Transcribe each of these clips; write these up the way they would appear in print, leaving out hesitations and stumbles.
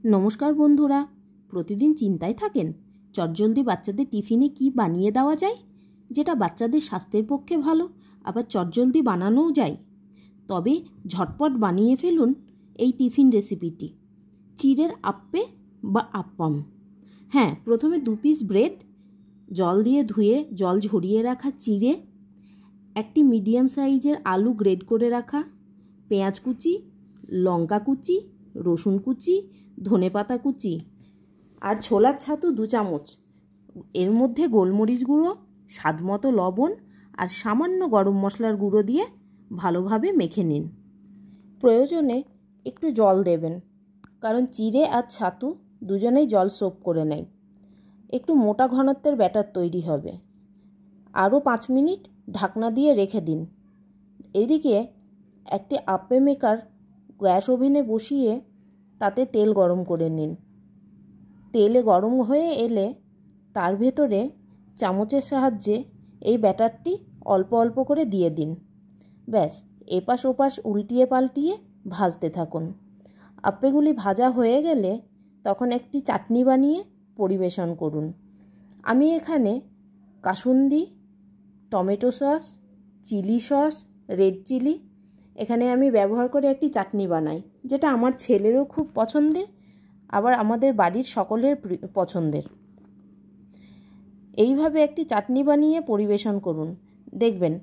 নমস্কার বন্ধুরা, প্রতিদিন চিন্তায় থাকেন চটজলদি বাচ্চাদের টিফিনে কি বানিয়ে দেওয়া যায় যেটা বাচ্চাদের স্বাস্থ্যের পক্ষে ভালো, আবার চটজলদি বানানোও যায়। তবে ঝটপট বানিয়ে ফেলুন এই টিফিন রেসিপিটি, চিড়ের আপ্পে বা আপ্পাম। হ্যাঁ, প্রথমে 2 পিস ব্রেড, জল দিয়ে ধুয়ে জল ঝরিয়ে রাখা চিড়ে, একটি মিডিয়াম সাইজের আলু গ্রেড করে রাখা, পেঁয়াজ কুচি, লঙ্কা কুচি, রসুন কুচি, ধনেপাতা কুচি আর ছোলার ছাতু 2 চামচ। এর মধ্যে গোলমরিচ গুঁড়ো, স্বাদমতো লবণ আর সামান্য গরম মশলার গুঁড়ো দিয়ে ভালোভাবে মেখে নিন। প্রয়োজনে একটু জল দেবেন, কারণ চিড়ে আর ছাতু দুজনেই জল সোপ করে নেয়। একটু মোটা ঘনত্বের ব্যাটার তৈরি হবে। আরও 5 মিনিট ঢাকনা দিয়ে রেখে দিন। এদিকে একটি আপ্পে মেকার গ্যাস ওভেনে বসিয়ে তাতে তেল গরম করে নিন। তেলে গরম হয়ে এলে তার ভেতরে চামচের সাহায্যে এই ব্যাটারটি অল্প অল্প করে দিয়ে দিন। ব্যাস, এপাশ ওপাশ উল্টিয়ে পাল্টিয়ে ভাজতে থাকুন। আপ্পেগুলি ভাজা হয়ে গেলে তখন একটি চাটনি বানিয়ে পরিবেশন করুন। আমি এখানে কাসুন্দি, tomato sauce, chilli sauce, red chilli এখানে আমি ব্যবহার করে একটি চাটনি বানাই, যেটা আমার ছেলেরও খুব পছন্দের, আবার আমাদের বাড়ির সকলের পছন্দের। এইভাবে একটি চাটনি বানিয়ে পরিবেশন করুন, দেখবেন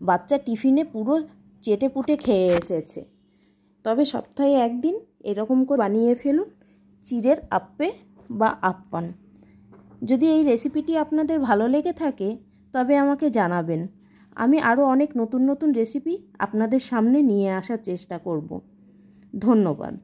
বাচ্চা টিফিনে পুরো চেটেপুটে খেয়ে এসেছে। তবে সপ্তাহে একদিন এরকম করে বানিয়ে ফেলুন চিড়ের আপ্পে বা আপ্পান। যদি এই রেসিপিটি আপনাদের ভালো লেগে থাকে তবে আমাকে জানাবেন। আমি আরও অনেক নতুন নতুন রেসিপি আপনাদের সামনে নিয়ে আসার চেষ্টা করব। ধন্যবাদ।